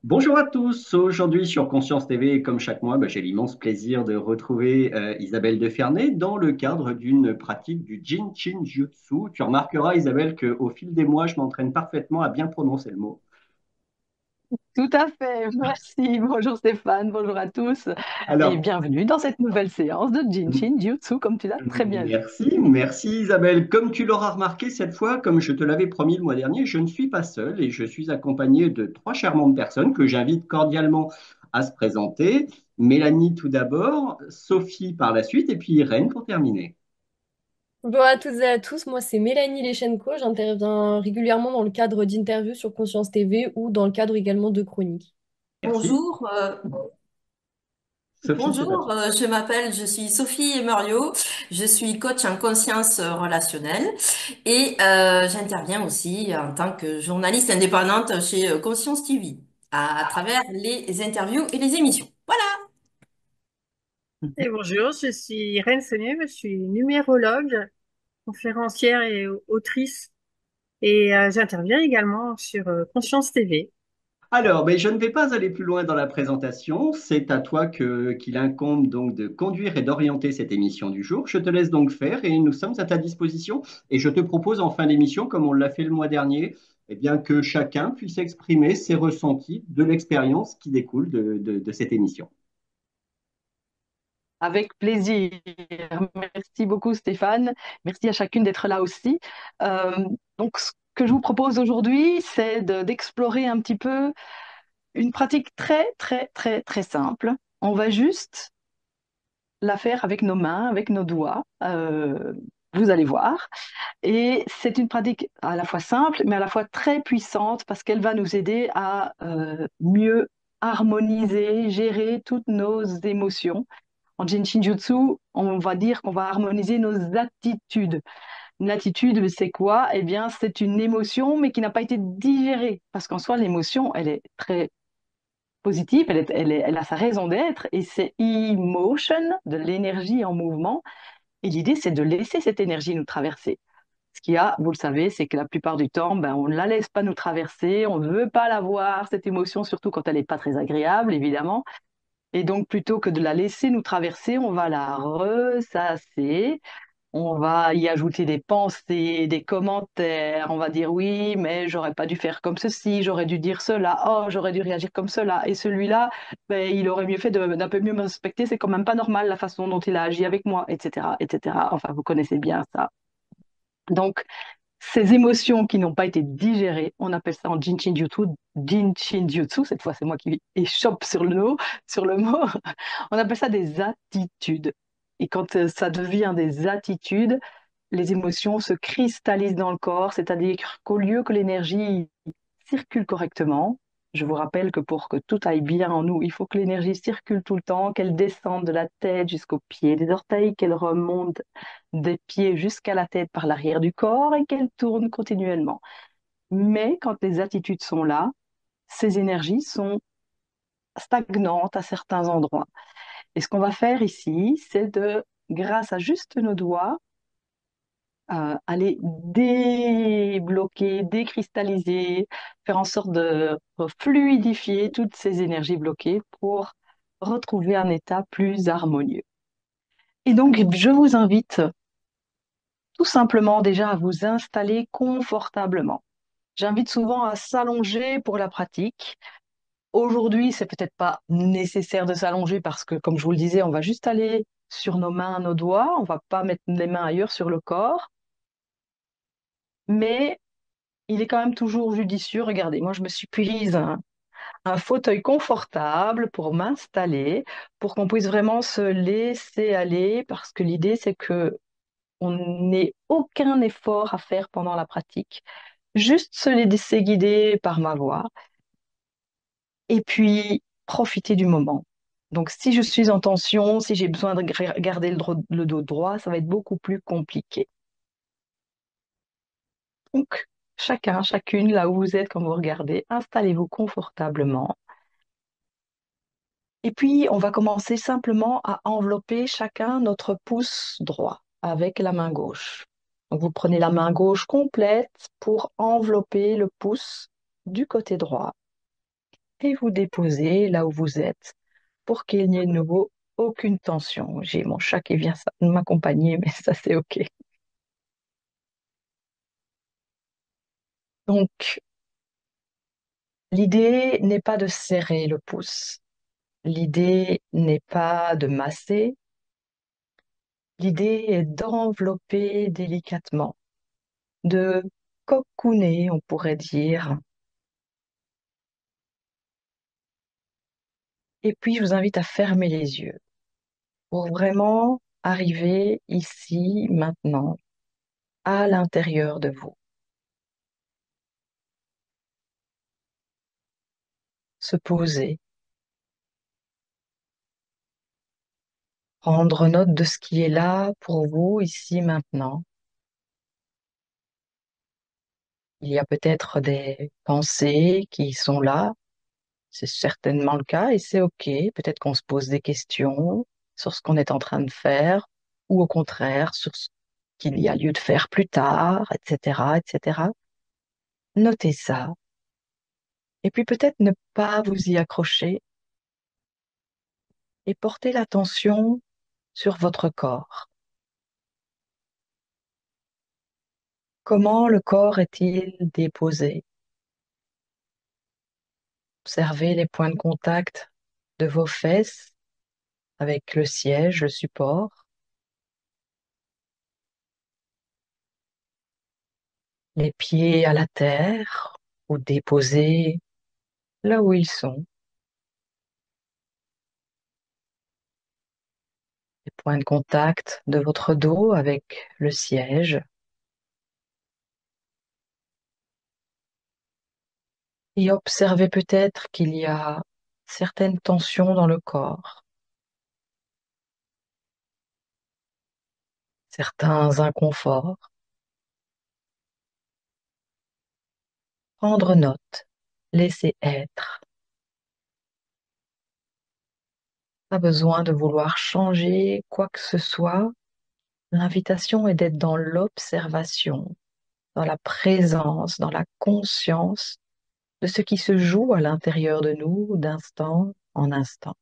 Bonjour à tous. Aujourd'hui sur Conscience TV, comme chaque mois, j'ai l'immense plaisir de retrouver Isabelle Defernay dans le cadre d'une pratique du Jin Shin Jutsu. Tu remarqueras, Isabelle, qu'au fil des mois, je m'entraîne parfaitement à bien prononcer le mot. Tout à fait, merci. Bonjour Stéphane, bonjour à tous et Alors, bienvenue dans cette nouvelle séance de Jinshin Jutsu, comme tu l'as très bien dit. merci Isabelle. Comme tu l'auras remarqué cette fois, comme je te l'avais promis le mois dernier, je ne suis pas seul et je suis accompagné de trois charmantes personnes que j'invite cordialement à se présenter. Mélanie tout d'abord, Sophie par la suite et puis Irène pour terminer. Bonjour à toutes et à tous, moi c'est Mélanie Leschenko, j'interviens régulièrement dans le cadre d'interviews sur Conscience TV ou dans le cadre également de chroniques. Merci. Bonjour, Sophie, c'est à bonjour, toi. je suis Sophie Emerio, je suis coach en conscience relationnelle et j'interviens aussi en tant que journaliste indépendante chez Conscience TV à travers les interviews et les émissions. Voilà. Et bonjour, je suis Irène Sonnier, je suis numérologue, conférencière et autrice et j'interviens également sur Conscience TV. Alors, je ne vais pas aller plus loin dans la présentation. C'est à toi qu'il incombe donc de conduire et d'orienter cette émission du jour. Je te laisse donc faire et nous sommes à ta disposition. Et je te propose en fin d'émission, comme on l'a fait le mois dernier, eh bien, que chacun puisse exprimer ses ressentis de l'expérience qui découle de cette émission. Avec plaisir. Merci beaucoup Stéphane. Merci à chacune d'être là aussi. Euh, donc, ce que je vous propose aujourd'hui, c'est d'explorer un petit peu une pratique très, très, très, très simple. On va juste la faire avec nos mains, avec nos doigts. Vous allez voir. Et c'est une pratique à la fois simple, mais à la fois très puissante parce qu'elle va nous aider à mieux harmoniser, gérer toutes nos émotions. En Jinshin Jutsu, on va dire qu'on va harmoniser nos attitudes. Une attitude, c'est quoi? Eh bien, c'est une émotion, mais qui n'a pas été digérée. Parce qu'en soi, l'émotion, elle est très positive, elle a sa raison d'être, et c'est emotion, de l'énergie en mouvement. Et l'idée, c'est de laisser cette énergie nous traverser. Ce qu'il y a, vous le savez, c'est que la plupart du temps, on ne la laisse pas nous traverser, on ne veut pas la voir, cette émotion, surtout quand elle n'est pas très agréable, évidemment. Et donc, plutôt que de la laisser nous traverser, on va la ressasser, on va y ajouter des pensées, des commentaires, on va dire oui, mais j'aurais pas dû faire comme ceci, j'aurais dû dire cela, oh, j'aurais dû réagir comme cela. Et celui-là, il aurait mieux fait d'un peu mieux me respecter, c'est quand même pas normal la façon dont il a agi avec moi, etc., etc. Enfin, vous connaissez bien ça. Donc, ces émotions qui n'ont pas été digérées, on appelle ça en Jinshin Jutsu, cette fois c'est moi qui échoppe sur le mot, on appelle ça des attitudes. Et quand ça devient des attitudes, les émotions se cristallisent dans le corps, c'est-à-dire qu'au lieu que l'énergie circule correctement, je vous rappelle que pour que tout aille bien en nous, il faut que l'énergie circule tout le temps, qu'elle descende de la tête jusqu'aux pieds des orteils, qu'elle remonte des pieds jusqu'à la tête par l'arrière du corps et qu'elle tourne continuellement. Mais quand les attitudes sont là, ces énergies sont stagnantes à certains endroits. Et ce qu'on va faire ici, c'est grâce à juste nos doigts, aller débloquer, décristalliser, faire en sorte de fluidifier toutes ces énergies bloquées pour retrouver un état plus harmonieux. Et donc, je vous invite tout simplement déjà à vous installer confortablement. J'invite souvent à s'allonger pour la pratique. Aujourd'hui, c'est peut-être pas nécessaire de s'allonger parce que, comme je vous le disais, on va juste aller sur nos mains, nos doigts, on va pas mettre les mains ailleurs sur le corps, mais il est quand même toujours judicieux. Regardez, moi, je me suis prise un fauteuil confortable pour m'installer, pour qu'on puisse vraiment se laisser aller, parce que l'idée, c'est que on n'ait aucun effort à faire pendant la pratique, juste se laisser guider par ma voix, et puis profiter du moment. Donc, si je suis en tension, si j'ai besoin de garder le dos droit, ça va être beaucoup plus compliqué. Donc, chacun, chacune, là où vous êtes quand vous regardez, installez-vous confortablement. Et puis, on va commencer simplement à envelopper chacun notre pouce droit avec la main gauche. Donc, vous prenez la main gauche complète pour envelopper le pouce du côté droit. et vous déposez là où vous êtes pour qu'il n'y ait de nouveau aucune tension. J'ai mon chat qui vient m'accompagner, mais ça c'est OK. Donc, l'idée n'est pas de serrer le pouce. L'idée n'est pas de masser. L'idée est d'envelopper délicatement, de cocooner, on pourrait dire. Et puis, je vous invite à fermer les yeux pour vraiment arriver ici, maintenant, à l'intérieur de vous. Se poser, prendre note de ce qui est là pour vous, ici, maintenant. Il y a peut-être des pensées qui sont là, c'est certainement le cas et c'est OK. Peut-être qu'on se pose des questions sur ce qu'on est en train de faire ou au contraire sur ce qu'il y a lieu de faire plus tard, etc., etc. Notez ça et puis peut-être ne pas vous y accrocher et porter l'attention sur votre corps. Comment le corps est-il déposé? Observez les points de contact de vos fesses avec le siège, le support, les pieds à la terre ou déposés là où ils sont, les points de contact de votre dos avec le siège. Et observez peut-être qu'il y a certaines tensions dans le corps, certains inconforts. Prendre note, laisser être. Pas besoin de vouloir changer quoi que ce soit. L'invitation est d'être dans l'observation, dans la présence, dans la conscience de ce qui se joue à l'intérieur de nous d'instant en instant.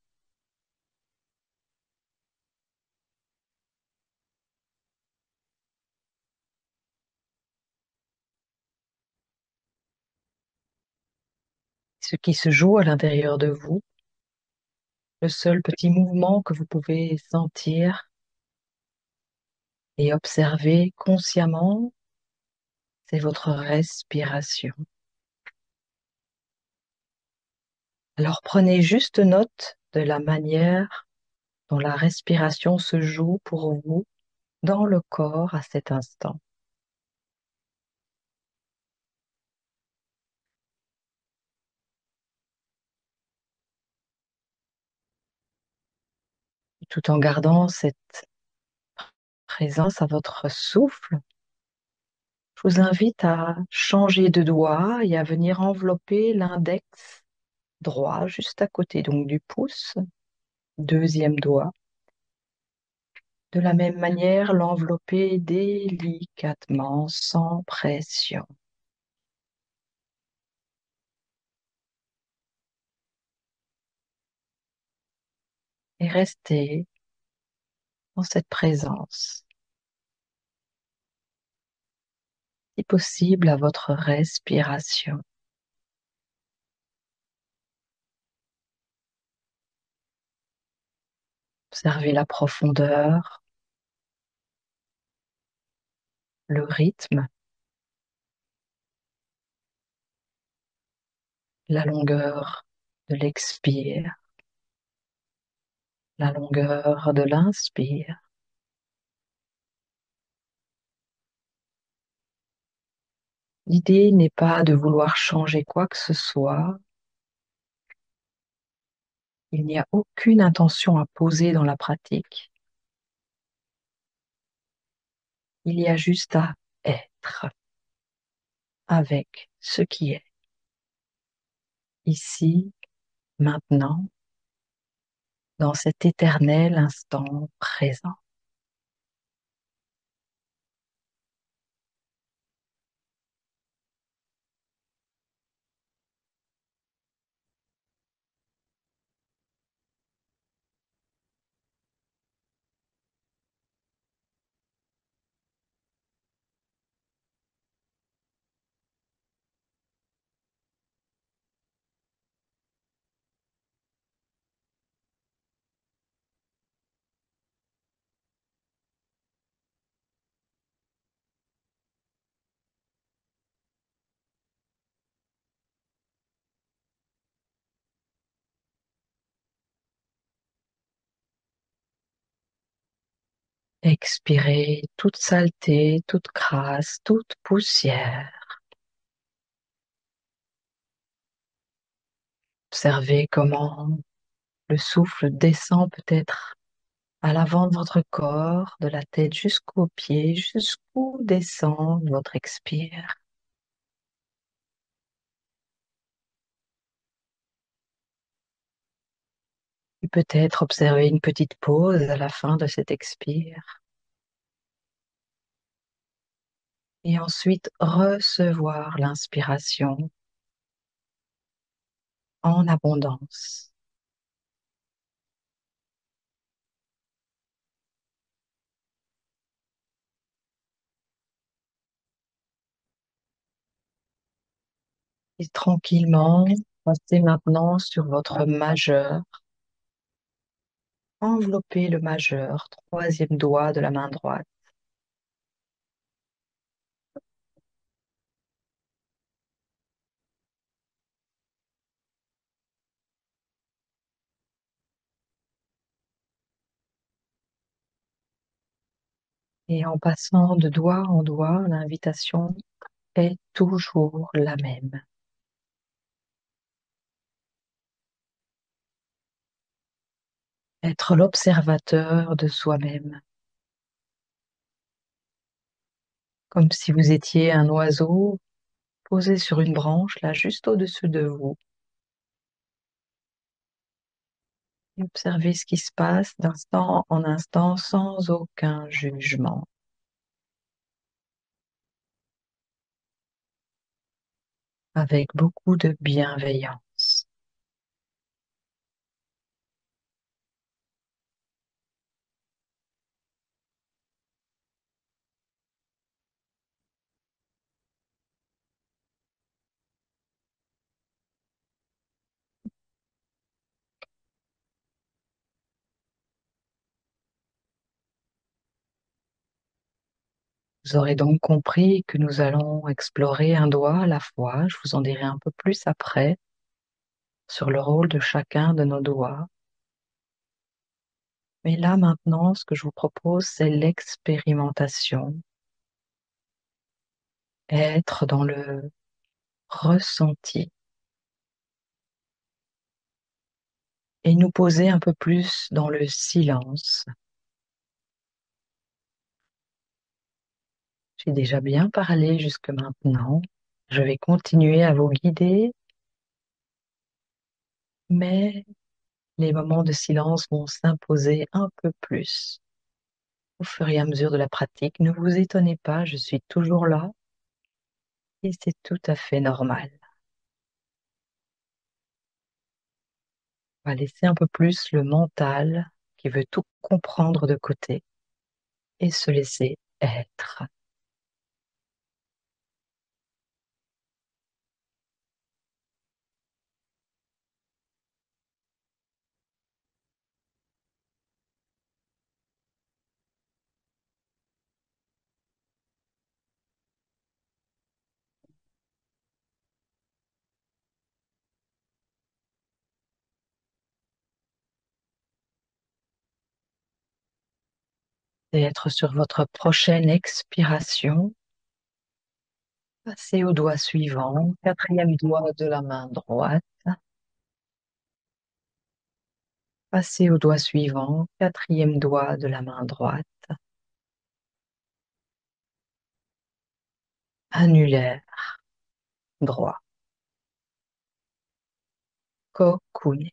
Ce qui se joue à l'intérieur de vous, le seul petit mouvement que vous pouvez sentir et observer consciemment, c'est votre respiration. Alors prenez juste note de la manière dont la respiration se joue pour vous dans le corps à cet instant. Tout en gardant cette présence à votre souffle, je vous invite à changer de doigt et à venir envelopper l'index droit juste à côté donc du pouce, deuxième doigt. De la même manière, l'envelopper délicatement, sans pression. Et rester dans cette présence, si possible à votre respiration. Observez la profondeur, le rythme, la longueur de l'expire, la longueur de l'inspire. L'idée n'est pas de vouloir changer quoi que ce soit. Il n'y a aucune intention à poser dans la pratique. Il y a juste à être avec ce qui est, ici, maintenant, dans cet éternel instant présent. Expirez toute saleté, toute crasse, toute poussière. Observez comment le souffle descend peut-être à l'avant de votre corps, de la tête jusqu'aux pieds, jusqu'où descend votre expire. Et peut-être observer une petite pause à la fin de cet expire. Et ensuite recevoir l'inspiration en abondance. Et tranquillement, passez maintenant sur votre majeur. Enveloppez le majeur, troisième doigt de la main droite. Et en passant de doigt en doigt, l'invitation est toujours la même. Être l'observateur de soi-même, comme si vous étiez un oiseau posé sur une branche, là juste au-dessus de vous. Et observez ce qui se passe d'instant en instant sans aucun jugement. Avec beaucoup de bienveillance. Vous aurez donc compris que nous allons explorer un doigt à la fois. Je vous en dirai un peu plus après sur le rôle de chacun de nos doigts. Mais là maintenant, ce que je vous propose, c'est l'expérimentation. Être dans le ressenti et nous poser un peu plus dans le silence. J'ai déjà bien parlé jusque maintenant. Je vais continuer à vous guider, mais les moments de silence vont s'imposer un peu plus au fur et à mesure de la pratique. Ne vous étonnez pas, je suis toujours là et c'est tout à fait normal. On va laisser un peu plus le mental qui veut tout comprendre de côté et se laisser être. Et être sur votre prochaine expiration. Passez au doigt suivant, quatrième doigt de la main droite. Passez au doigt suivant, quatrième doigt de la main droite. Annulaire droit. Cocoon.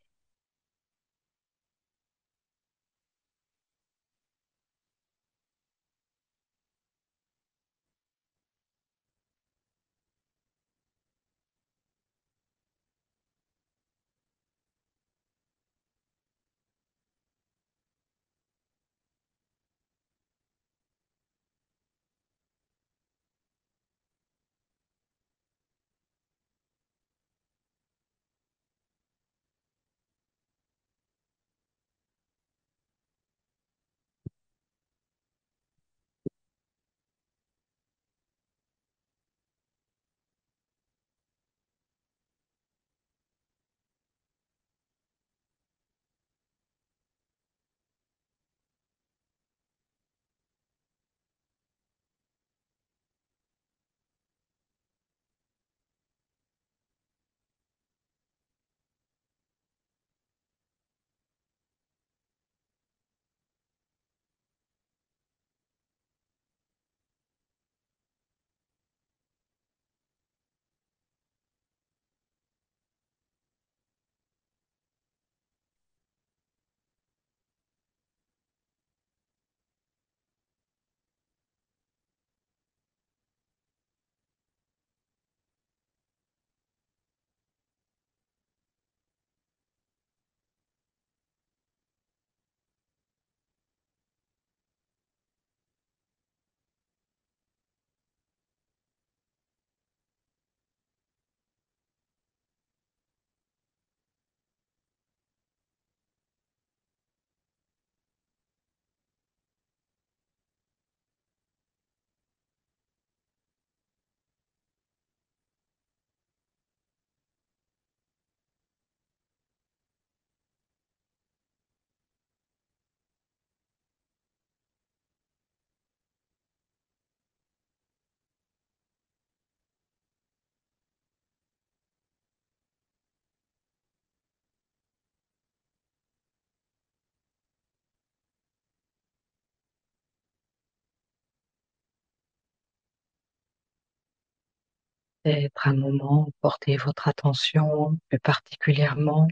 Peut-être un moment, portez votre attention plus particulièrement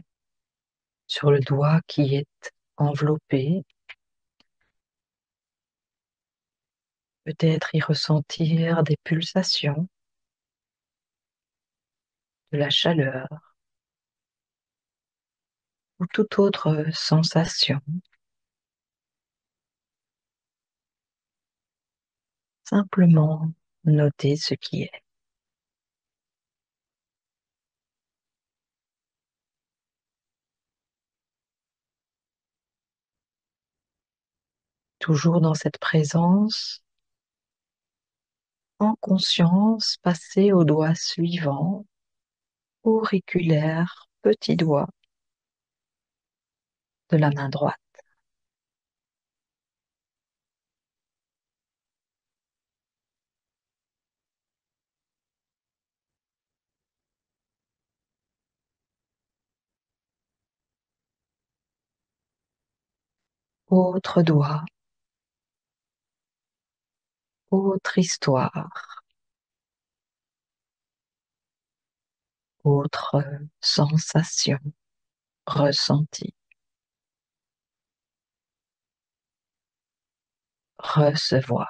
sur le doigt qui est enveloppé. Peut-être y ressentir des pulsations, de la chaleur ou toute autre sensation. Simplement noter ce qui est. Toujours dans cette présence, en conscience, passez au doigt suivant, auriculaire, petit doigt de la main droite. Autre doigt, autre histoire, autre sensation, ressentie, recevoir.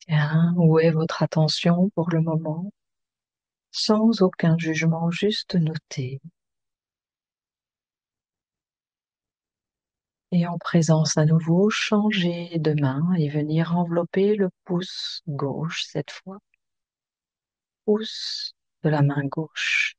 Tiens, où est votre attention pour le moment? Sans aucun jugement, juste noter. Et en présence à nouveau, changer de main et venir envelopper le pouce gauche cette fois. Pouce de la main gauche.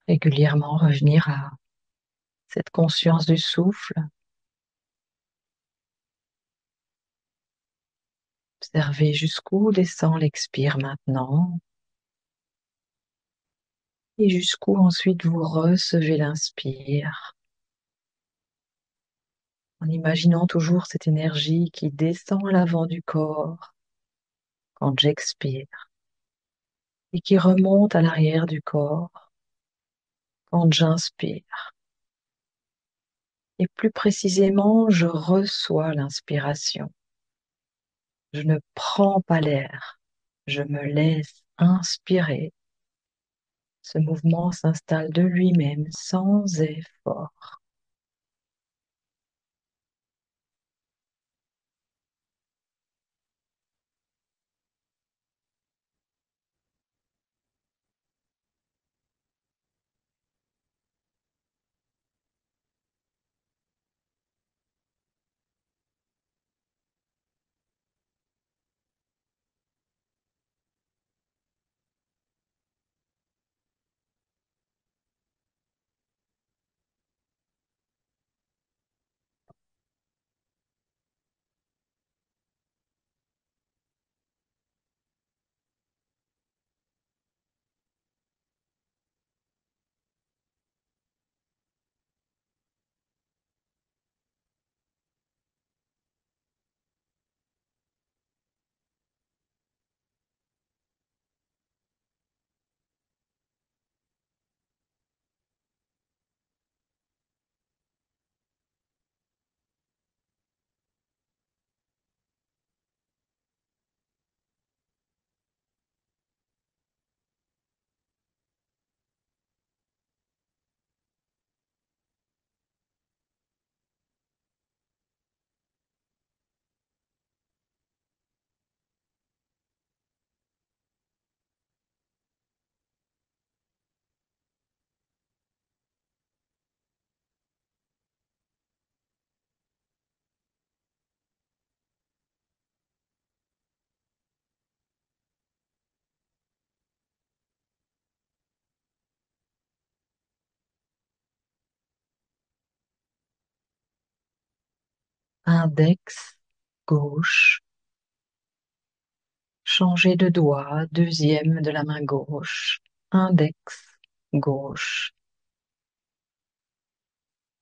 Régulièrement revenir à cette conscience du souffle. Observez jusqu'où descend l'expire maintenant et jusqu'où ensuite vous recevez l'inspire en imaginant toujours cette énergie qui descend à l'avant du corps quand j'expire et qui remonte à l'arrière du corps quand j'inspire. et plus précisément, je reçois l'inspiration. Je ne prends pas l'air, je me laisse inspirer. Ce mouvement s'installe de lui-même sans effort. Index gauche, changer de doigt, deuxième de la main gauche, index gauche.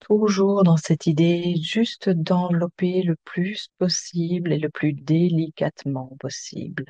Toujours dans cette idée juste d'envelopper le plus possible et le plus délicatement possible.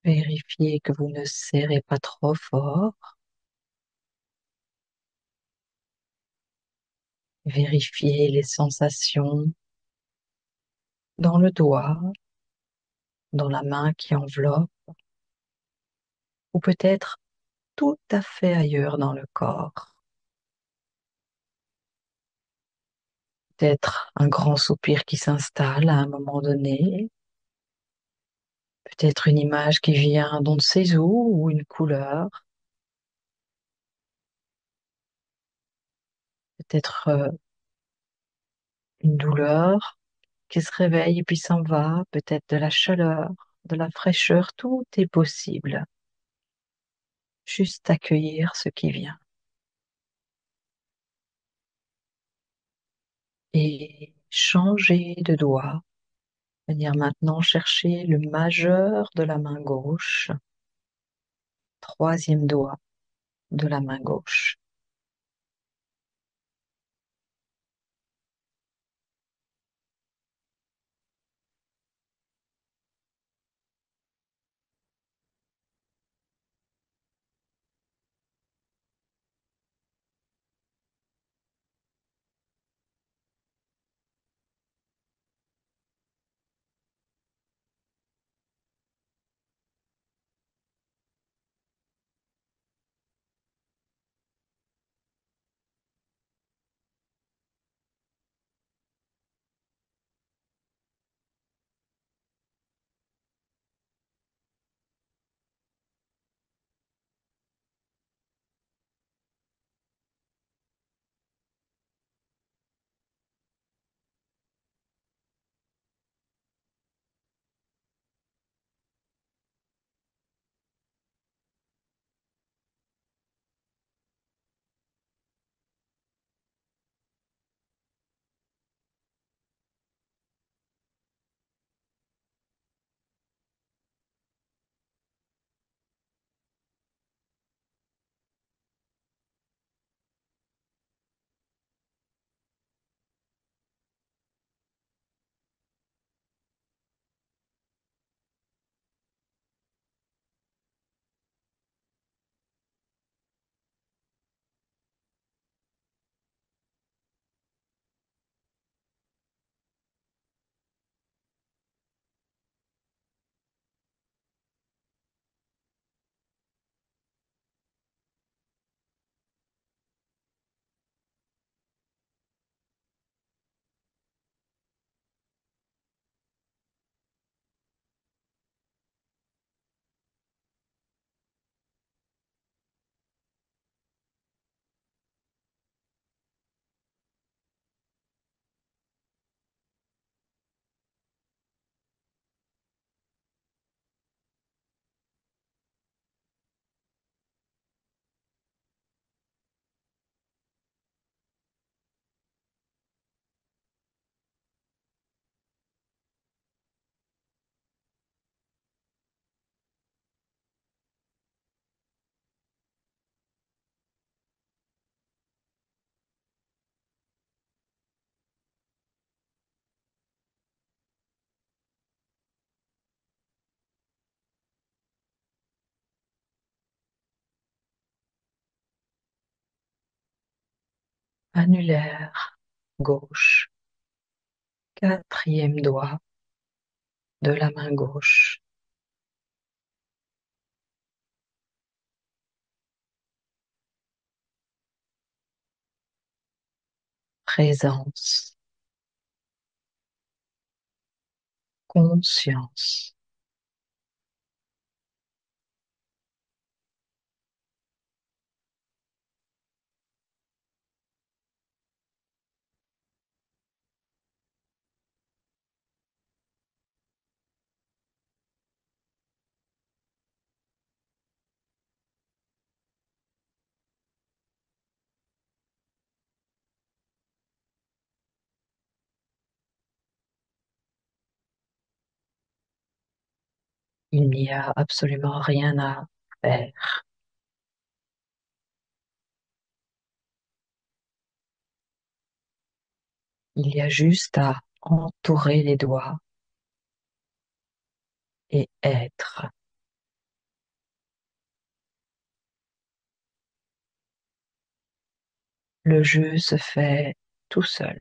Vérifiez que vous ne serrez pas trop fort. Vérifiez les sensations dans le doigt, dans la main qui enveloppe, ou peut-être tout à fait ailleurs dans le corps. Peut-être un grand soupir qui s'installe à un moment donné, peut-être une image qui vient d'on ne sait où, ou une couleur, peut-être une douleur, qui se réveille et puis s'en va, peut-être de la chaleur, de la fraîcheur, tout est possible. Juste accueillir ce qui vient. Et changer de doigt. Venir maintenant chercher le majeur de la main gauche, troisième doigt de la main gauche. Annulaire gauche, quatrième doigt de la main gauche. Présence, conscience. Il n'y a absolument rien à faire. Il y a juste à entourer les doigts et être. Le jeu se fait tout seul.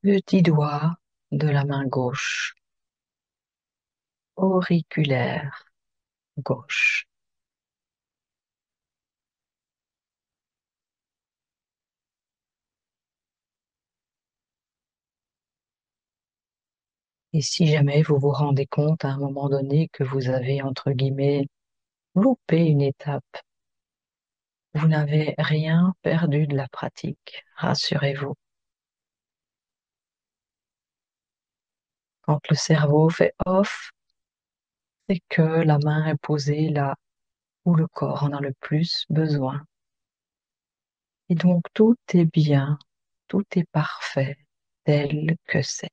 Petit doigt de la main gauche, auriculaire gauche. Et si jamais vous vous rendez compte à un moment donné que vous avez, entre guillemets, loupé une étape, vous n'avez rien perdu de la pratique, rassurez-vous. Quand le cerveau fait off, c'est que la main est posée là où le corps en a le plus besoin. Et donc tout est bien, tout est parfait tel que c'est.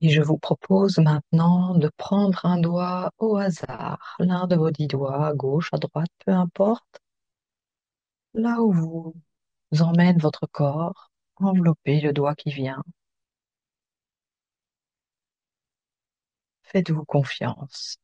Et je vous propose maintenant de prendre un doigt au hasard, l'un de vos 10 doigts, à gauche, à droite, peu importe, là où vous emmène votre corps, enveloppez le doigt qui vient. Faites-vous confiance.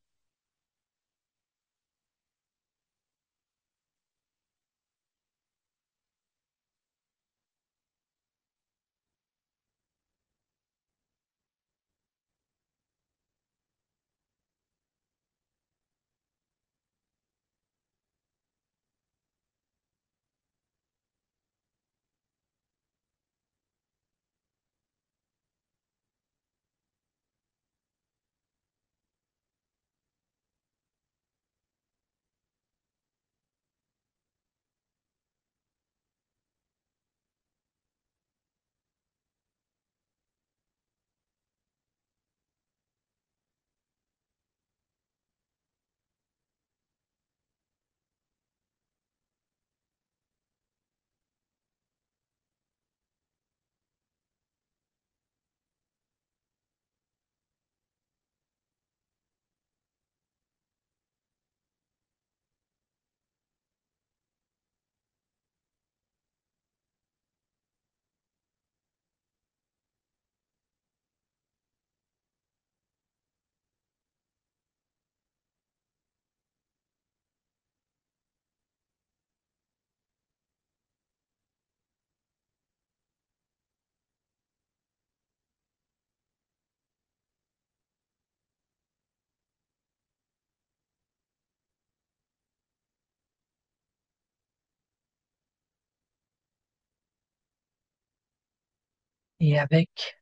Et avec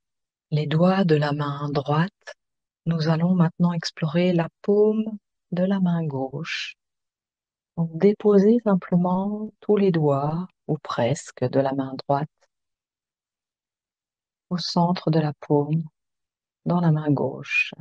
les doigts de la main droite, nous allons maintenant explorer la paume de la main gauche. Donc, déposez simplement tous les doigts, ou presque, de la main droite au centre de la paume dans la main gauche.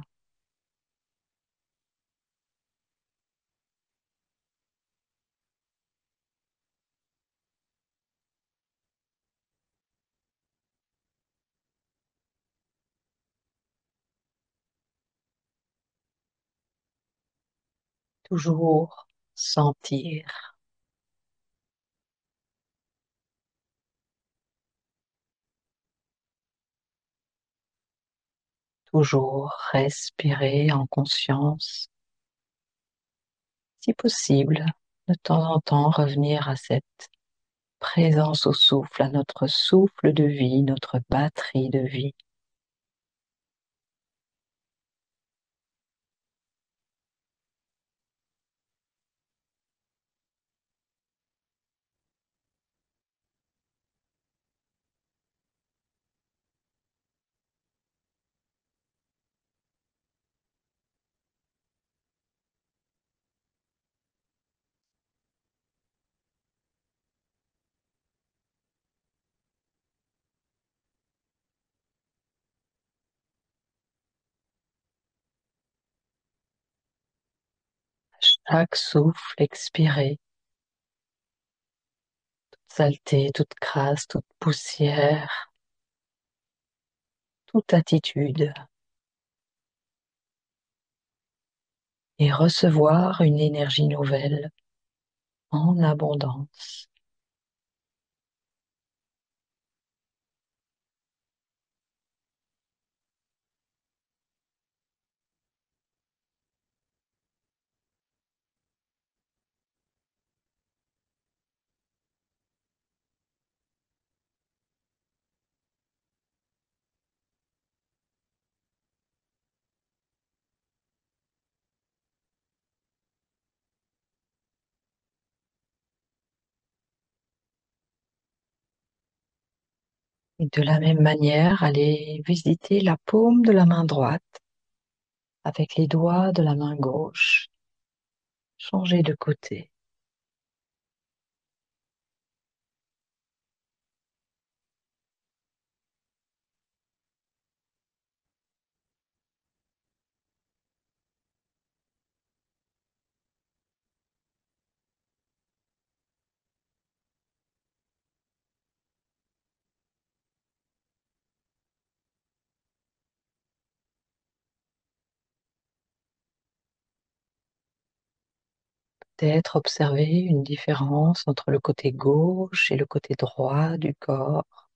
Toujours sentir, toujours respirer en conscience. Si possible, de temps en temps revenir à cette présence au souffle, à notre souffle de vie, notre batterie de vie. Chaque souffle expiré, toute saleté, toute crasse, toute poussière, toute attitude, et recevoir une énergie nouvelle en abondance. Et de la même manière, allez visiter la paume de la main droite avec les doigts de la main gauche. Changez de côté. Peut-être observer une différence entre le côté gauche et le côté droit du corps.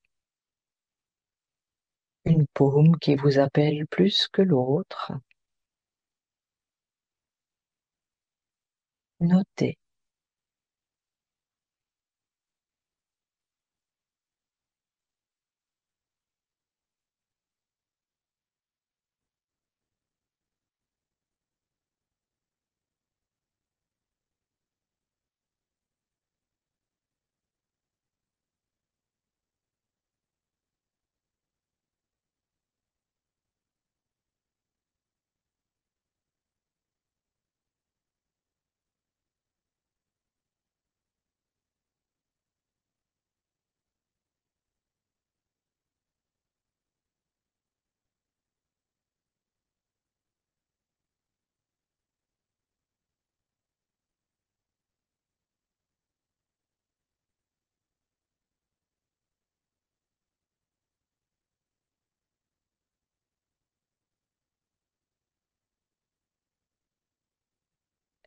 Une paume qui vous appelle plus que l'autre. Notez.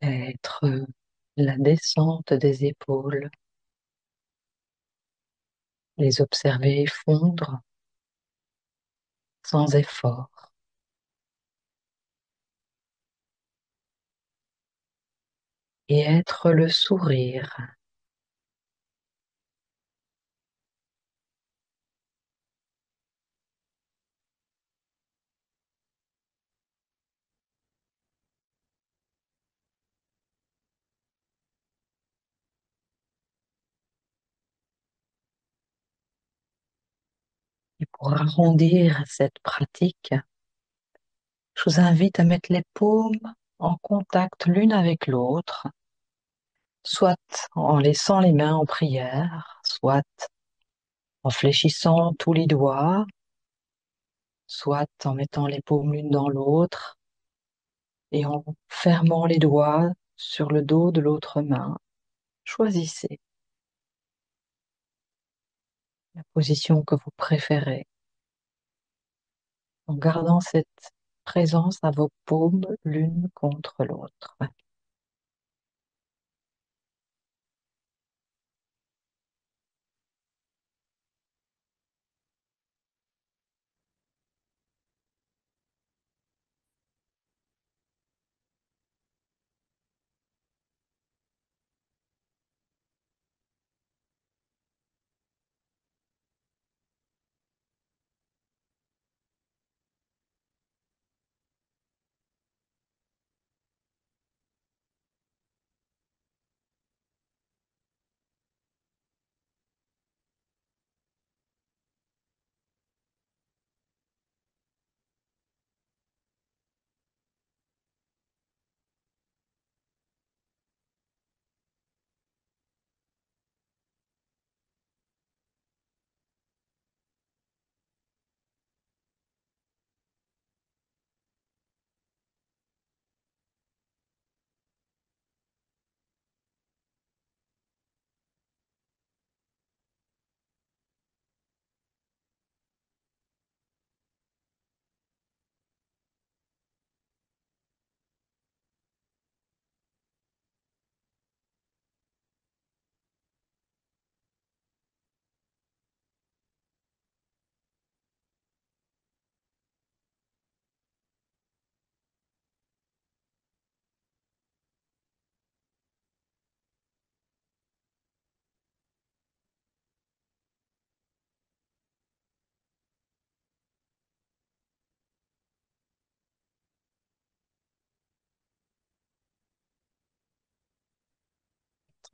Être la descente des épaules. Les observer fondre sans effort. Et être le sourire. Et pour arrondir cette pratique, je vous invite à mettre les paumes en contact l'une avec l'autre, soit en laissant les mains en prière, soit en fléchissant tous les doigts, soit en mettant les paumes l'une dans l'autre et en fermant les doigts sur le dos de l'autre main. Choisissez la position que vous préférez en gardant cette présence à vos paumes l'une contre l'autre.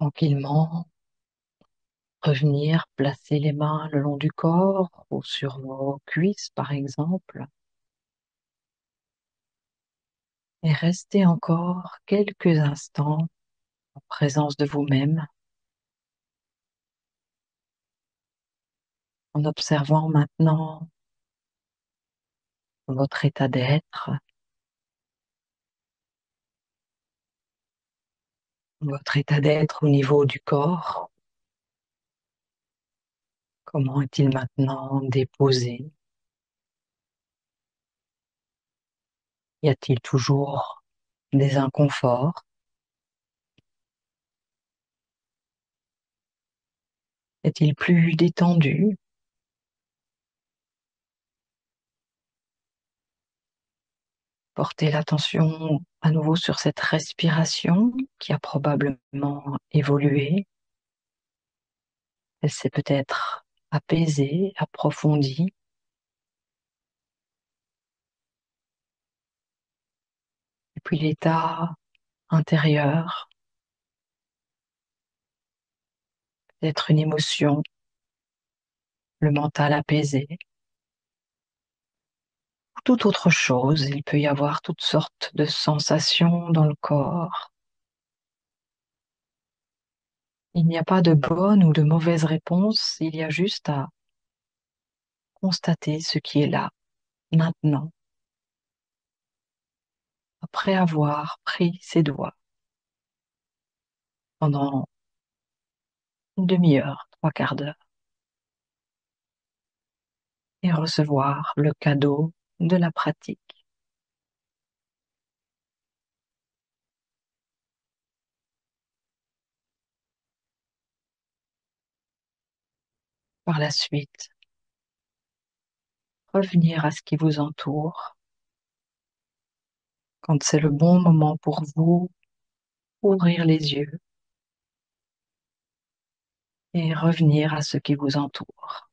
Tranquillement, revenir placer les mains le long du corps ou sur vos cuisses par exemple et rester encore quelques instants en présence de vous-même en observant maintenant votre état d'être, votre état d'être au niveau du corps. Comment est-il maintenant déposé? Y a-t-il toujours des inconforts? Est-il plus détendu? Portez l'attention à nouveau sur cette respiration qui a probablement évolué. Elle s'est peut-être apaisée, approfondie. Et puis l'état intérieur, peut-être une émotion, le mental apaisé, ou toute autre chose. Il peut y avoir toutes sortes de sensations dans le corps. Il n'y a pas de bonne ou de mauvaise réponse, il y a juste à constater ce qui est là, maintenant, après avoir pris ses doigts pendant une demi-heure, trois quarts d'heure, et recevoir le cadeau de la pratique. Par la suite, revenir à ce qui vous entoure. Quand c'est le bon moment pour vous, ouvrir les yeux et revenir à ce qui vous entoure.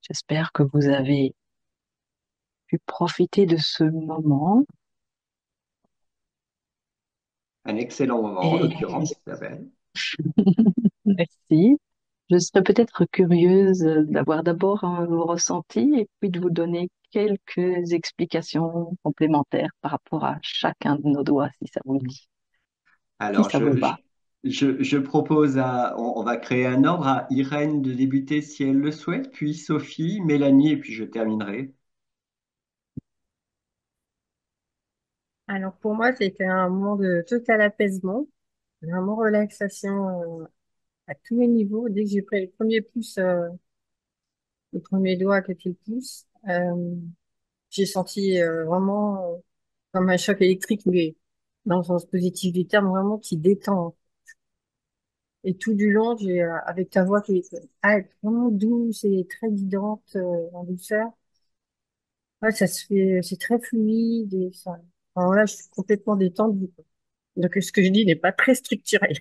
J'espère que vous avez pu profiter de ce moment. Un excellent moment, en Et l'occurrence, Isabelle. merci. Je serais peut-être curieuse d'avoir d'abord vos ressentis et puis de vous donner quelques explications complémentaires par rapport à chacun de nos doigts, si ça vous dit, si Alors, ça vous va. je propose on va créer un ordre à Irène de débuter si elle le souhaite, puis Sophie, Mélanie, et puis je terminerai. Alors pour moi, c'était un moment de total apaisement, vraiment relaxation à tous les niveaux. Dès que j'ai pris le premier pouce, le premier doigt qui était le pouce, j'ai senti vraiment comme un choc électrique, mais dans le sens positif du terme, vraiment qui détend. Et tout du long, avec ta voix qui est vraiment douce et très guidante en douceur, ouais, ça se fait, c'est très fluide et ça. Alors là, je suis complètement détendue, quoi. Donc, ce que je dis n'est pas très structuré.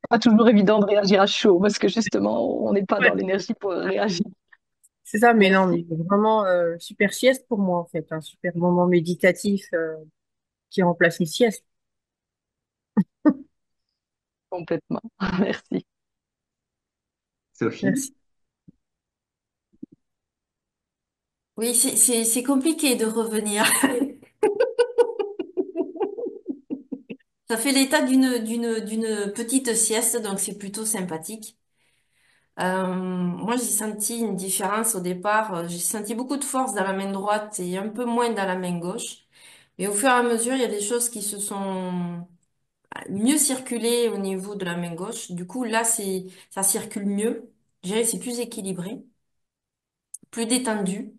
Pas toujours évident de réagir à chaud parce que justement, on n'est pas dans Ouais. l'énergie pour réagir. C'est ça, mais non, Merci mais vraiment super sieste pour moi, en fait. Un super moment méditatif qui remplace une sieste. complètement. Merci. Sophie? Merci. Oui, c'est compliqué de revenir. Ça fait l'état d'une petite sieste, donc c'est plutôt sympathique. Moi, j'ai senti une différence au départ. J'ai senti beaucoup de force dans la main droite et un peu moins dans la main gauche. Et au fur et à mesure, il y a des choses qui se sont mieux circulées au niveau de la main gauche. Du coup, là, ça circule mieux. Je dirais que c'est plus équilibré, plus détendu.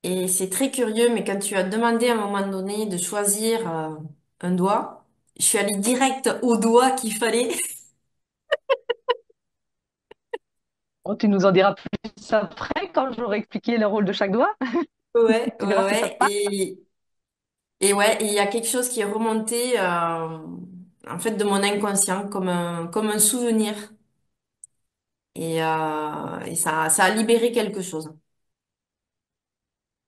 Et c'est très curieux, mais quand tu as demandé à un moment donné de choisir un doigt, je suis allée direct au doigt qu'il fallait. Bon, tu nous en diras plus après quand j'aurai expliqué le rôle de chaque doigt. Ouais, Tu ouais, verras si ça te ouais. parle. Et ouais, il y a quelque chose qui est remonté en fait de mon inconscient comme un souvenir. Et ça a libéré quelque chose.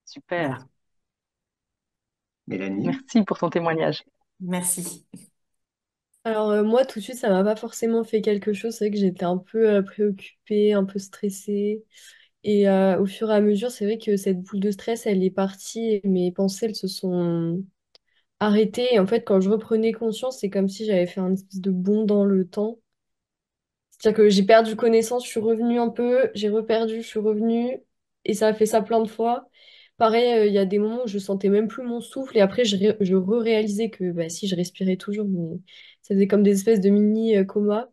Super. Voilà. Mélanie? Merci pour ton témoignage. Merci. Alors moi, tout de suite, ça m'a pas forcément fait quelque chose. C'est vrai que j'étais un peu préoccupée, un peu stressée. Et au fur et à mesure, c'est vrai que cette boule de stress, elle est partie et mes pensées, elles se sont arrêtées. Et en fait, quand je reprenais conscience, c'est comme si j'avais fait un espèce de bond dans le temps. C'est-à-dire que j'ai perdu connaissance, je suis revenue un peu, j'ai reperdu, je suis revenue, et ça a fait ça plein de fois. Pareil, il y a des moments où je sentais même plus mon souffle, et après je re-réalisais que bah, si, je respirais toujours, mais ça faisait comme des espèces de mini-comas.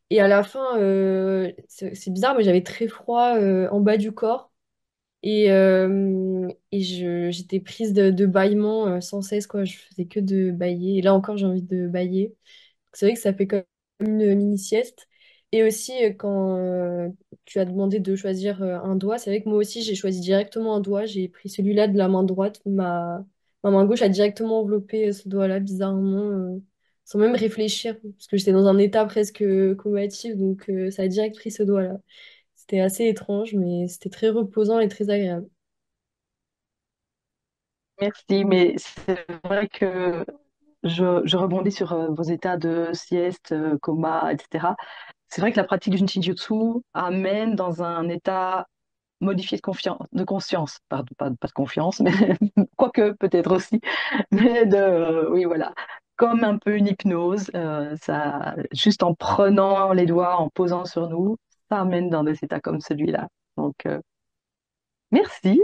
Et à la fin, c'est bizarre, mais j'avais très froid en bas du corps, et j'étais prise de bâillements sans cesse, quoi. Je faisais que de bâiller, et là encore, j'ai envie de bâiller. C'est vrai que ça fait comme une mini-sieste. Et aussi, quand tu as demandé de choisir un doigt, c'est vrai que moi aussi, j'ai choisi directement un doigt. J'ai pris celui-là de la main droite. Ma main gauche a directement enveloppé ce doigt-là, bizarrement, sans même réfléchir, parce que j'étais dans un état presque comatif, donc ça a direct pris ce doigt-là. C'était assez étrange, mais c'était très reposant et très agréable. Merci, mais c'est vrai que je rebondis sur vos états de sieste, coma, etc. C'est vrai que la pratique du Shinjutsu amène dans un état modifié de conscience, pas de confiance, mais quoique peut-être aussi, mais oui, voilà, comme un peu une hypnose, ça, juste en prenant les doigts, en posant sur nous, ça amène dans des états comme celui-là. Donc, merci.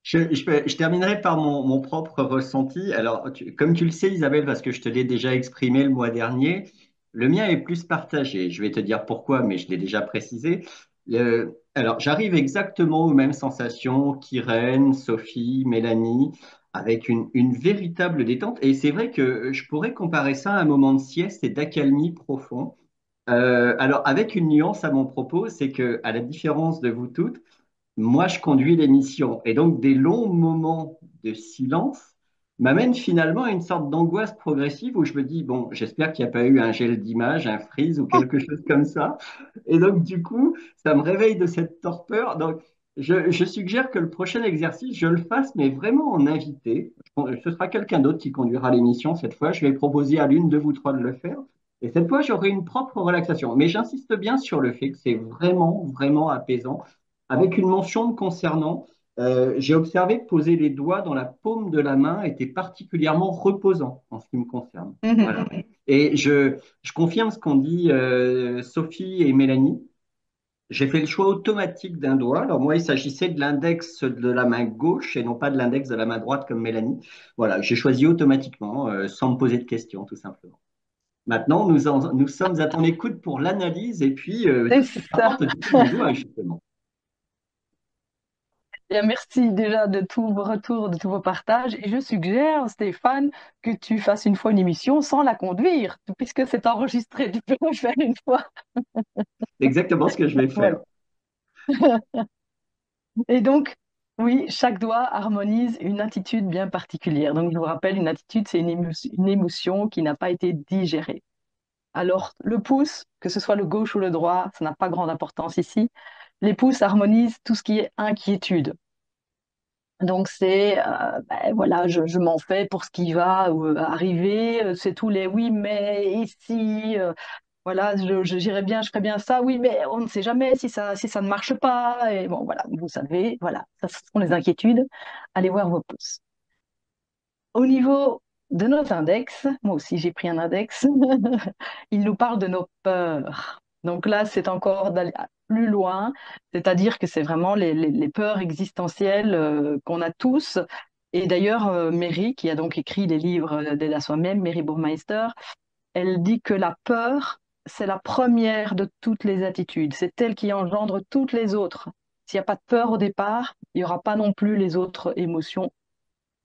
Je terminerai par mon propre ressenti. Alors, comme tu le sais, Isabelle, parce que je te l'ai déjà exprimé le mois dernier, le mien est plus partagé. Je vais te dire pourquoi, mais je l'ai déjà précisé. Alors, j'arrive exactement aux mêmes sensations qu'Irène, Sophie, Mélanie, avec une véritable détente. Et c'est vrai que je pourrais comparer ça à un moment de sieste et d'accalmie profond. Alors, avec une nuance à mon propos, c'est que, à la différence de vous toutes, moi, je conduis l'émission et donc des longs moments de silence m'amène finalement à une sorte d'angoisse progressive où je me dis, bon, j'espère qu'il n'y a pas eu un gel d'image, un freeze ou quelque chose comme ça. Et donc, du coup, ça me réveille de cette torpeur. Donc, je suggère que le prochain exercice, je le fasse, mais vraiment en invité. Ce sera quelqu'un d'autre qui conduira l'émission cette fois. Je vais proposer à l'une de vous trois de le faire. Et cette fois, j'aurai une propre relaxation. Mais j'insiste bien sur le fait que c'est vraiment, vraiment apaisant, avec une mention me concernant. J'ai observé que poser les doigts dans la paume de la main était particulièrement reposant en ce qui me concerne. Voilà. Et je confirme ce qu'ont dit Sophie et Mélanie. J'ai fait le choix automatique d'un doigt. Alors moi, il s'agissait de l'index de la main gauche et non pas de l'index de la main droite comme Mélanie. Voilà, j'ai choisi automatiquement, sans me poser de questions, tout simplement. Maintenant, nous sommes à ton écoute pour l'analyse et puis C'est avant ça. de te dire mon doigt, justement. Bien, merci déjà de tous vos retours, de tous vos partages. Et je suggère, Stéphane, que tu fasses une fois une émission sans la conduire, puisque c'est enregistré. Tu peux le faire une fois. C'est exactement ce que je vais Voilà. faire. Et donc, oui, chaque doigt harmonise une attitude bien particulière. Donc, je vous rappelle, une attitude, c'est une émotion qui n'a pas été digérée. Alors, le pouce, que ce soit le gauche ou le droit, ça n'a pas grande importance ici. Les pouces harmonisent tout ce qui est inquiétude. Donc c'est ben, voilà, je m'en fais pour ce qui va arriver, c'est tous les oui mais et si voilà, j'irai bien, je ferai bien ça, oui mais on ne sait jamais si ça ne marche pas et bon voilà, vous savez, voilà, ça ce sont les inquiétudes. Allez voir vos pouces. Au niveau de nos index, moi aussi j'ai pris un index, il nous parle de nos peurs. Donc là, c'est encore d'aller plus loin, c'est-à-dire que c'est vraiment les peurs existentielles qu'on a tous. Et d'ailleurs, Mary, qui a donc écrit des livres d'aide à soi-même, Mary Burmeister, elle dit que la peur, c'est la première de toutes les attitudes. C'est elle qui engendre toutes les autres. S'il n'y a pas de peur au départ, il n'y aura pas non plus les autres émotions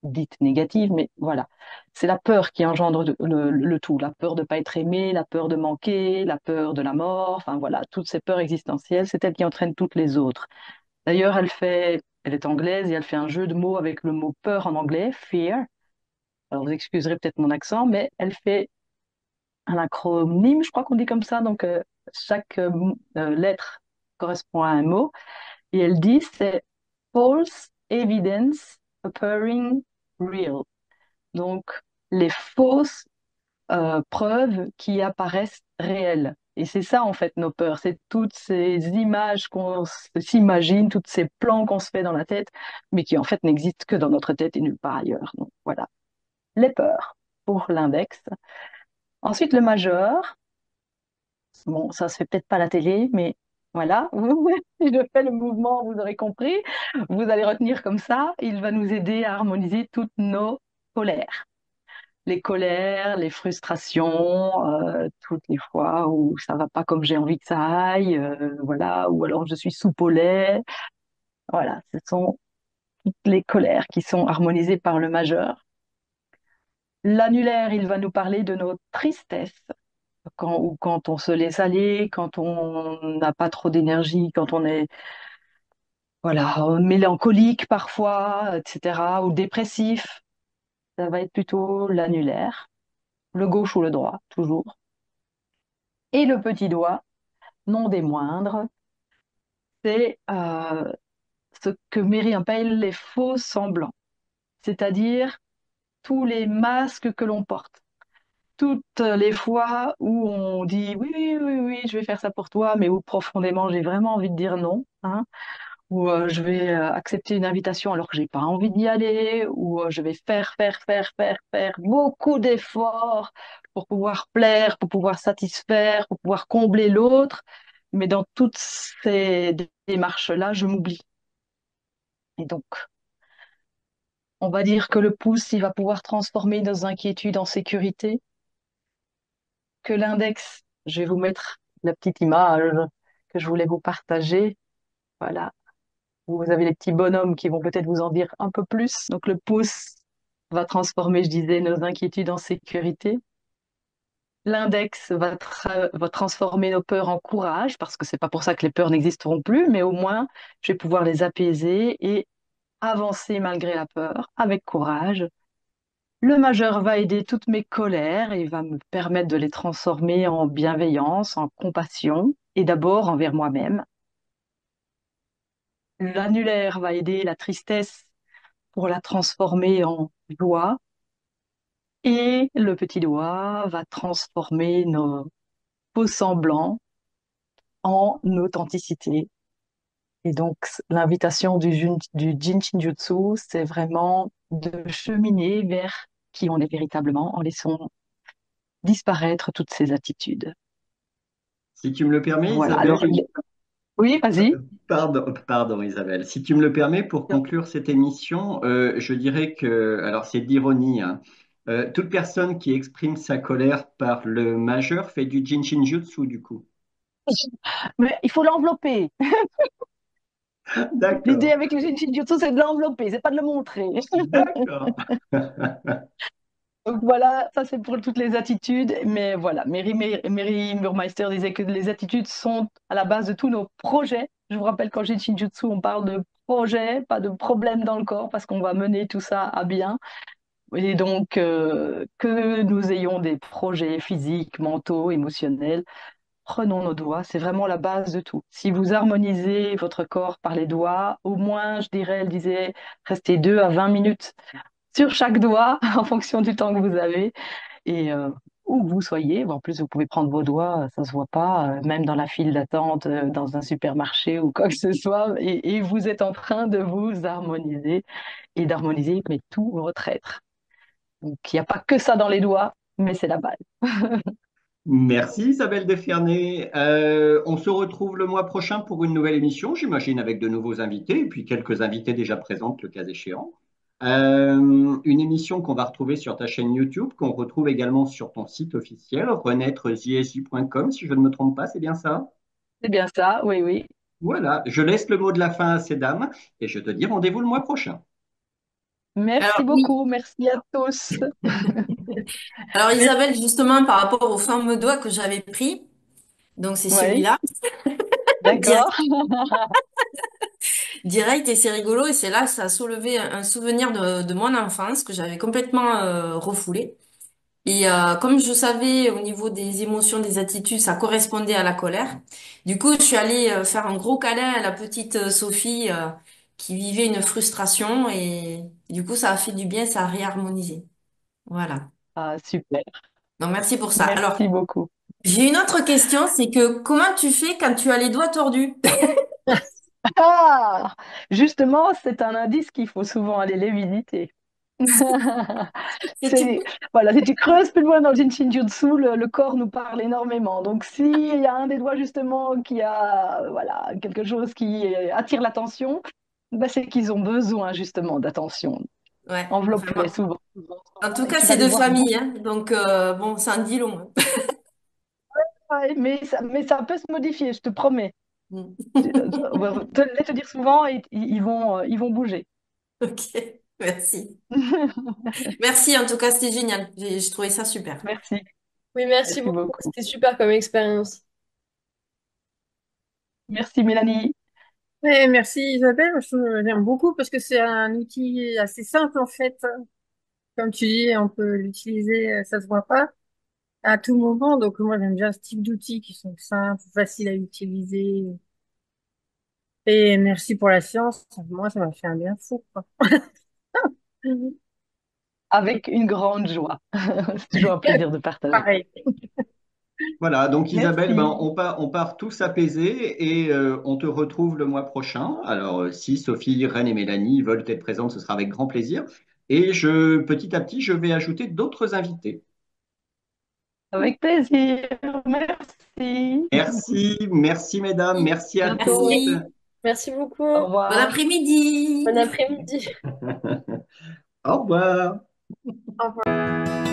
dite négative, mais voilà. C'est la peur qui engendre le tout. La peur de ne pas être aimé, la peur de manquer, la peur de la mort, enfin voilà, toutes ces peurs existentielles, c'est elle qui entraîne toutes les autres. D'ailleurs, elle est anglaise et elle fait un jeu de mots avec le mot peur en anglais, fear. Alors vous excuserez peut-être mon accent, mais elle fait un acronyme, je crois qu'on dit comme ça, donc chaque lettre correspond à un mot, et elle dit c'est false evidence appearing real. Donc, les fausses preuves qui apparaissent réelles. Et c'est ça, en fait, nos peurs. C'est toutes ces images qu'on s'imagine, tous ces plans qu'on se fait dans la tête, mais qui, en fait, n'existent que dans notre tête et nulle part ailleurs. Donc, voilà. Les peurs pour l'index. Ensuite, le majeur. Bon, ça se fait peut-être pas à la télé, mais voilà. Si je fais le mouvement, vous aurez compris. Vous allez retenir comme ça. Il va nous aider à harmoniser toutes nos colères. Les colères, les frustrations, toutes les fois où ça va pas comme j'ai envie que ça aille, voilà, ou alors je suis soupe au lait. Voilà, ce sont toutes les colères qui sont harmonisées par le majeur. L'annulaire, il va nous parler de nos tristesses, ou quand on se laisse aller, quand on n'a pas trop d'énergie, quand on est voilà, mélancolique parfois, etc., ou dépressif. Ça va être plutôt l'annulaire, le gauche ou le droit, toujours. Et le petit doigt, non des moindres, c'est ce que Mary appelle les faux semblants, c'est-à-dire tous les masques que l'on porte. Toutes les fois où on dit oui, oui, oui, oui, je vais faire ça pour toi, mais où profondément j'ai vraiment envie de dire non, hein, ou je vais accepter une invitation alors que j'ai pas envie d'y aller, ou je vais faire beaucoup d'efforts pour pouvoir plaire, pour pouvoir satisfaire, pour pouvoir combler l'autre. Mais dans toutes ces démarches-là, je m'oublie. Et donc, on va dire que le pouce, il va pouvoir transformer nos inquiétudes en sécurité, que l'index, je vais vous mettre la petite image que je voulais vous partager. Voilà. Vous avez les petits bonhommes qui vont peut-être vous en dire un peu plus. Donc, le pouce va transformer, je disais, nos inquiétudes en sécurité. L'index va transformer nos peurs en courage, parce que c'est pas pour ça que les peurs n'existeront plus, mais au moins, je vais pouvoir les apaiser et avancer malgré la peur, avec courage. Le majeur va aider toutes mes colères et va me permettre de les transformer en bienveillance, en compassion, et d'abord envers moi-même. L'annulaire va aider la tristesse pour la transformer en joie. Et le petit doigt va transformer nos faux semblants en authenticité. Et donc, l'invitation du Jin Shinjutsu, c'est vraiment de cheminer vers qui on est véritablement en laissant disparaître toutes ces attitudes. Si tu me le permets, Voilà, Isabelle, alors, oui, vas-y. pardon, Isabelle, si tu me le permets, pour conclure cette émission, je dirais que, alors c'est de l'ironie, hein, toute personne qui exprime sa colère par le majeur fait du Jinshinjutsu du coup. Mais il faut l'envelopper. L'idée D'accord, avec le Shinjutsu, c'est de l'envelopper, c'est pas de le montrer. d'accord. Donc voilà, ça c'est pour toutes les attitudes. Mais voilà, Mary Burmeister disait que les attitudes sont à la base de tous nos projets. Je vous rappelle qu'en Shinjutsu, on parle de projet, pas de problème dans le corps, parce qu'on va mener tout ça à bien. Et donc, que nous ayons des projets physiques, mentaux, émotionnels, prenons nos doigts, c'est vraiment la base de tout. Si vous harmonisez votre corps par les doigts, au moins, je dirais, elle disait, restez 2 à 20 minutes sur chaque doigt en fonction du temps que vous avez. Et où que vous soyez, en plus, vous pouvez prendre vos doigts, ça se voit pas, même dans la file d'attente, dans un supermarché ou quoi que ce soit, et vous êtes en train de vous harmoniser et d'harmoniser, mais tout votre être. Donc, il n'y a pas que ça dans les doigts, mais c'est la base. Merci Isabelle Desfernet. On se retrouve le mois prochain pour une nouvelle émission, j'imagine, avec de nouveaux invités, et puis quelques invités déjà présentes, le cas échéant. Une émission qu'on va retrouver sur ta chaîne YouTube, qu'on retrouve également sur ton site officiel, renaîtrejsi.com, si je ne me trompe pas, c'est bien ça? C'est bien ça, oui, oui. Voilà, je laisse le mot de la fin à ces dames, et je te dis rendez-vous le mois prochain. Merci Alors oui, beaucoup, merci à tous. alors Isabelle, justement, par rapport au fameux doigt que j'avais pris, donc c'est Oui, celui-là, direct, d'accord. direct, et c'est rigolo, et c'est là que ça a soulevé un souvenir de mon enfance que j'avais complètement refoulé. Et comme je savais au niveau des émotions, des attitudes, ça correspondait à la colère. Du coup, je suis allée faire un gros câlin à la petite Sophie qui vivait une frustration et du coup, ça a fait du bien, ça a réharmonisé. Voilà. Ah, super, Donc merci pour ça. Alors, merci beaucoup. j'ai une autre question, c'est que comment tu fais quand tu as les doigts tordus? Ah, justement, c'est un indice qu'il faut souvent aller les visiter. Et tu C'est, peux... voilà, si tu creuses plus loin dans le Shinjutsu, le corps nous parle énormément. Donc, s'il y a un des doigts justement qui a, voilà, quelque chose qui attire l'attention, ben, c'est qu'ils ont besoin justement d'attention. Ouais, enfin, Enveloppe-les souvent, en tout et cas, tu vas c'est les de voir famille, bouger. hein, donc bon, ça en dit long. Ouais, mais ça peut se modifier, je te promets. Hein. On va te dire souvent et ils vont bouger. Ok, merci. Merci, en tout cas, c'était génial. J'ai trouvé ça super. Merci, Oui, merci merci beaucoup. beaucoup. C'était super comme expérience. Merci Mélanie. Ouais, merci Isabelle, j'aime beaucoup parce que c'est un outil assez simple en fait. Comme tu dis, on peut l'utiliser, ça se voit pas à tout moment. Donc moi j'aime bien ce type d'outils qui sont simples, faciles à utiliser. Et merci pour la science. Moi ça m'a fait un bien fou, quoi. Avec une grande joie. C'est toujours un plaisir de partager. Pareil. Voilà, donc Isabelle, ben, Merci. on part tous apaisés et on te retrouve le mois prochain. Alors, si Sophie, Reine et Mélanie veulent être présentes, ce sera avec grand plaisir. Et petit à petit, je vais ajouter d'autres invités. Avec plaisir. Merci. Merci, merci mesdames, merci à tous. Bientôt. Merci. Merci beaucoup. Au Bon revoir. après-midi. Bon après-midi. Au revoir. Au revoir.